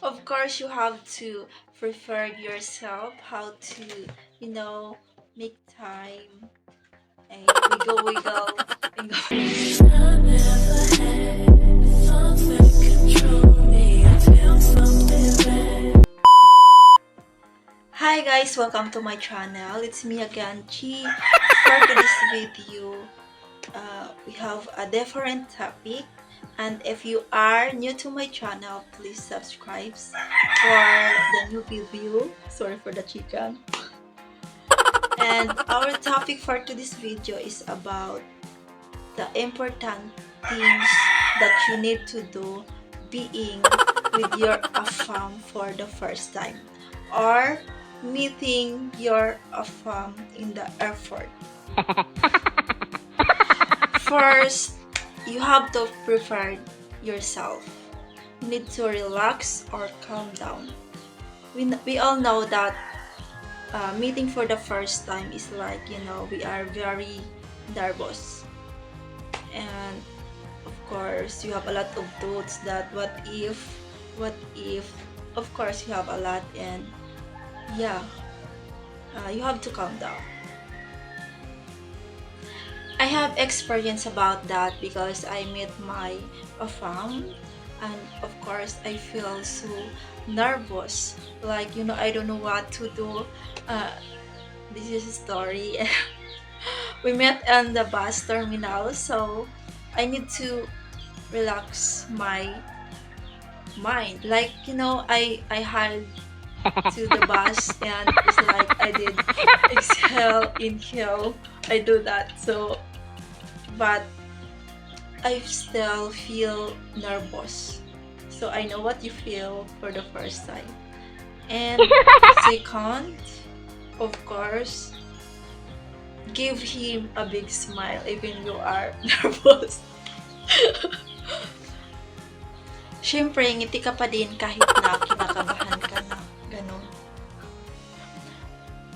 Of course, you have to prepare yourself how to, you know, make time. And wiggle, wiggle, wiggle. Hi guys, welcome to my channel. It's me again, Chi. For today's video, we have a different topic. And if you are new to my channel, please subscribe for the new video. Sorry for the chicken. And our topic for today's video is about the important things that you need to do being with your AFAM for the first time or meeting your AFAM in the airport. First, you have to prepare yourself. You need to relax or calm down. We all know that meeting for the first time is like, we are very nervous. And of course, you have a lot of thoughts that what if, of course, you have a lot, and yeah, you have to calm down. I have experience about that because I met my fam, and of course I feel so nervous, like I don't know what to do. uh, this is a story. We met on the bus terminal, so I need to relax my mind, like I had to the bus, and it's like I did exhale, inhale, I do that. So but I still feel nervous. So I know what you feel for the first time. And second, of course, give him a big smile even you are nervous. Siyempre, ngiti ka pa din kahit na kinakabahan ka na. Ganon.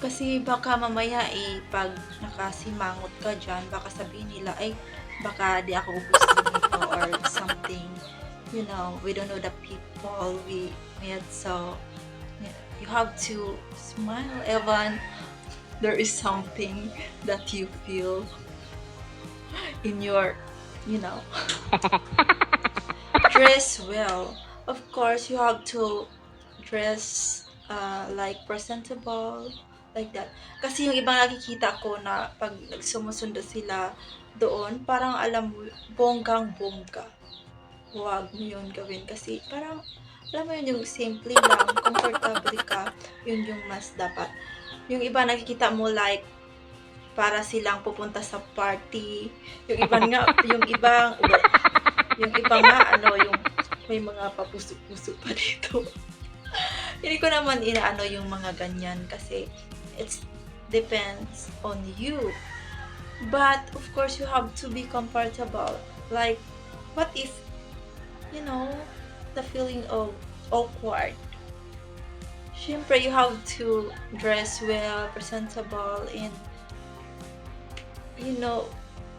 Kasi baka mamaya pag nakasimangot ka dyan, baka sabihin nila, baka di ako gusto nito or something. We don't know the people we met, so you have to smile even there is something that you feel in your, you know. Dress well. Of course, you have to dress like presentable, like that. Kasi yung ibang nakikita ko na pag sumusundo sila doon, parang alam mo, bonggang-bongga. Huwag mo yun gawin kasi parang, alam mo yun, yung simple lang, comfortable ka, yun yung mas dapat. Yung iba nakikita mo like, para silang pupunta sa party. Yung ibang nga, yung may mga papuso-puso pa dito. Hindi ko naman inaano yung mga ganyan kasi it depends on you. But of course, you have to be comfortable. Like, what if, the feeling of awkward? Siyempre, you have to dress well, presentable, and,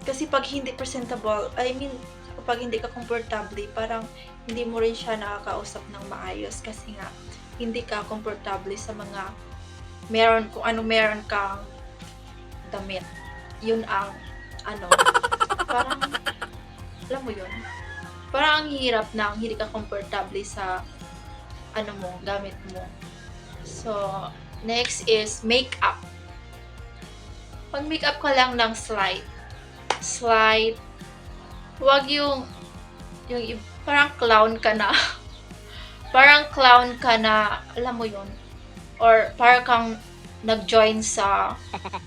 kasi pag hindi presentable, kapag hindi ka komportable, parang hindi mo rin siya nakakausap ng maayos kasi nga hindi ka komportable sa mga kung ano meron kang damit. Yun ang parang alam mo yun. Parang ang hirap na hindi ka komportable sa gamit mo. So, next is makeup. Pag makeup ka lang ng slight, huwag yung parang clown ka na. Parang clown ka na, alam mo yun. Or parang kang nag-join sa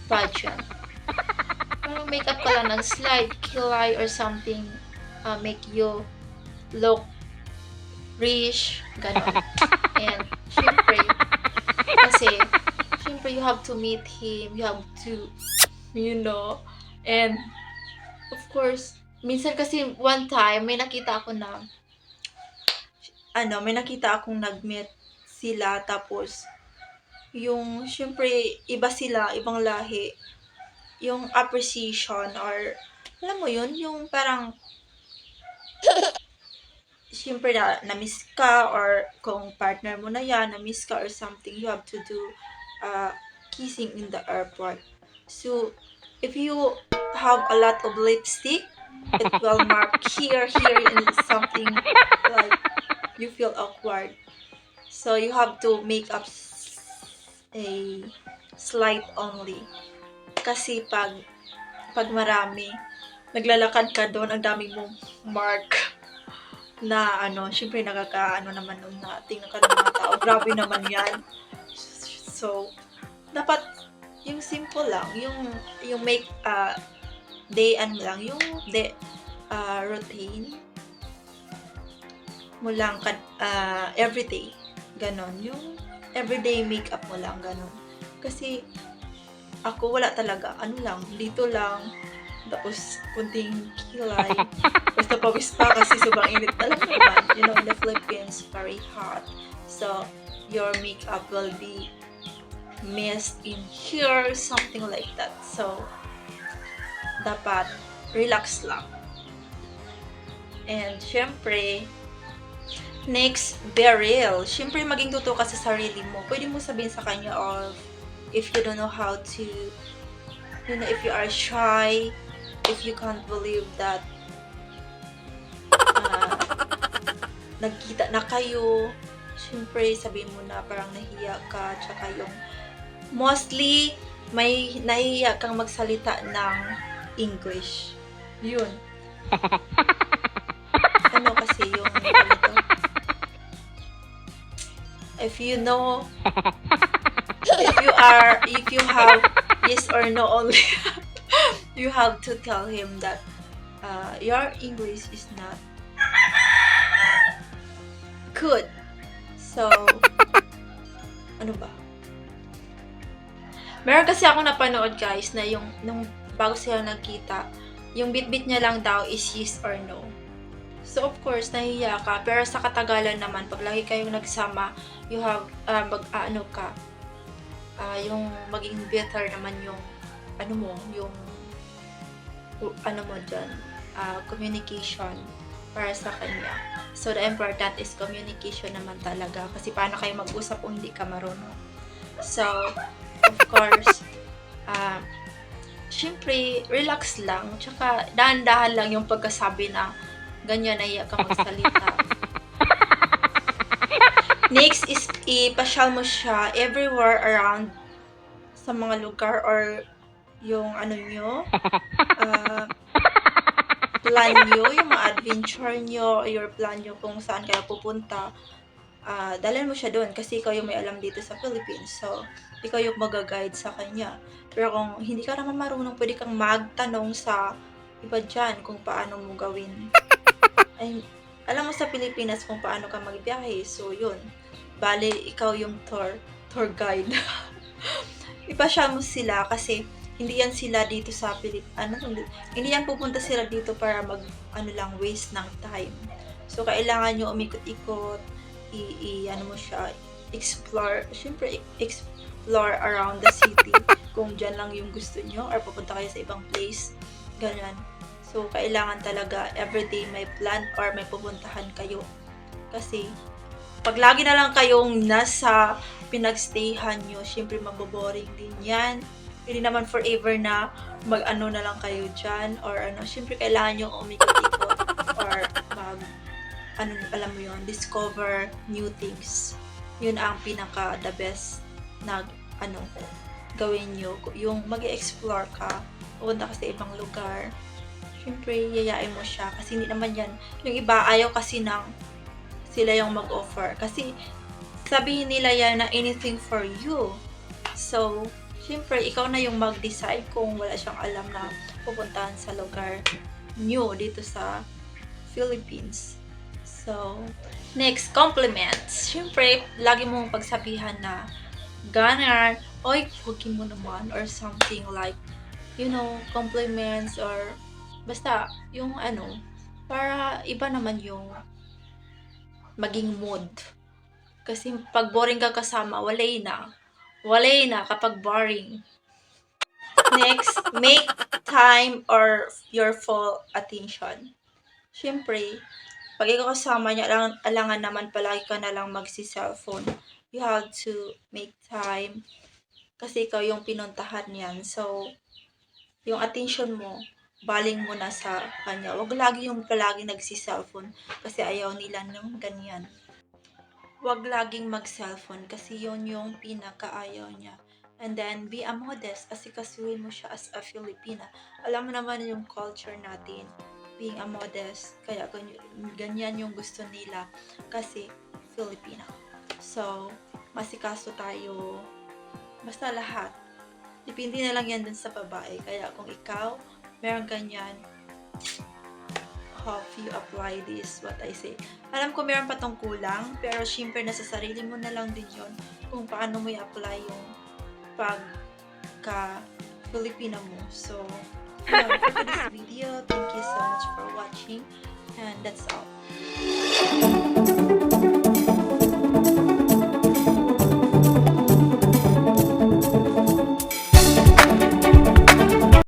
pageant. Parang makeup ka lang ng slight, kilay or something, make you look rich, gano'n. And syempre, you have to meet him, you have to, and of course, minsan kasi one time, may nakita akong nag-meet sila, tapos, syempre, iba sila, ibang lahi, yung appreciation or, alam mo yun, yung parang, siyempre na-miss ka, or kung partner mo na yan, na-miss ka or something, you have to do uh, kissing in the airport. So, if you have a lot of lipstick, it will mark here, and something like you feel awkward. So, you have to make up a slight only. Kasi pag marami, naglalakad ka doon, ang dami mong mark na ano, syempre nakakaano naman nun na tingnan ka ng mga tao. Grabe naman yan. So, dapat yung simple lang, yung make day ano lang, yung routine mo lang everyday. Ganon. Yung everyday makeup mo lang, ganon. Kasi ako wala talaga, ano lang, dito lang, tapos kunting kilay, basta pawis pa kasi sobrang init. Alam mo naman, you know, the Philippines, very hot. So, your makeup will be missed in here, something like that. So, dapat relax lang. And, syempre, next, be real. Syempre, maging totoo ka sa sarili mo. Pwede mo sabihin sa kanya, or if you don't know how to, you know, if you are shy, if you can't believe that nagkita na kayo, syempre sabihin mo na parang nahiya ka, tsaka yung mostly may nahiya kang magsalita ng English. Yun. Ano kasi yung ganito? If you know, if you have yes or no only, you have to tell him that your English is not good. So, ano ba? Meron kasi ako napanood, guys, na yung nung bago sila nagkita, yung bit-bit niya lang daw is yes or no. So, of course, nahiya ka. Pero sa katagalan naman, pag lagi kayong nagsama, you have, yung maging better naman yung, yung dyan, communication para sa kanya. So, the important is communication naman talaga. Kasi paano kayo mag-usap kung hindi ka marunong. So, of course, syempre, relax lang. Tsaka, dahan-dahan lang yung pagkasabi na ganyan, nahiya ka magsalita. Next is, ipasyal mo siya everywhere around sa mga lugar or yung nyo, plan nyo, yung mga adventure nyo, your plan nyo kung saan kayo pupunta, dalhin mo siya doon kasi ikaw yung may alam dito sa Philippines. So, ikaw yung mag-guide sa kanya. Pero kung hindi ka naman marunong, pwede kang magtanong sa iba dyan kung paano mo gawin. Ay, alam mo sa Pilipinas kung paano ka magbiyahe. So, yun. Bale, ikaw yung tour guide. Ipasya mo sila kasi hindi yan sila dito sa hindi yan pupunta sila dito para waste ng time. So, kailangan nyo umikot-ikot, mo siya, explore around the city kung dyan lang yung gusto nyo or pupunta kayo sa ibang place, ganyan. So, kailangan talaga everyday may plan or may pupuntahan kayo. Kasi, pag lagi na lang kayong nasa pinagstayhan nyo, syempre maboboring din yan. Hindi naman forever na na lang kayo dyan or syempre kailangan nyo umikot-ikot or alam mo yun, discover new things. Yun ang pinaka the best na gawin nyo. Yung mag-explore ka, pupunta ka sa ibang lugar, syempre yayain mo siya kasi hindi naman yan, yung iba ayaw kasi sila yung mag-offer kasi sabihin nila yan na anything for you. So, syempre, ikaw na yung mag-decide kung wala siyang alam na pupuntahan sa lugar new dito sa Philippines. So, next, compliments. Syempre, lagi mong pagsabihan na ganar, oy, pugi mo naman, or something like, compliments, or basta, yung para iba naman yung maging mood. Kasi pag boring ka kasama, walay na kapag boring. Next, make time or your full attention. Syempre, Pag ikaw kasama niya, alangan naman palagi ka na lang magsi-cellphone. You have to make time kasi ikaw yung pinuntahan niyan. So, yung attention mo, baling mo na sa kanya. Wag lagi yung palagi nagsi-cellphone kasi ayaw nila ng ganyan. Wag laging mag-cellphone kasi yun yung pinakaayaw niya. And then, be a modest. Asikasuhin mo siya as a Filipina. Alam mo naman yung culture natin, being a modest. Kaya ganyan yung gusto nila kasi Filipina. So, masikaso tayo. Basta lahat. Depende na lang yan dun sa babae. Kaya kung ikaw, meron ganyan, hope you apply this, what I say. Alam ko meron pa tong kulang, pero syempre nasa sarili mo na lang din yun kung paano mo i-apply yung pagka Filipina mo. So, yun, for this video, thank you so much for watching, and that's all.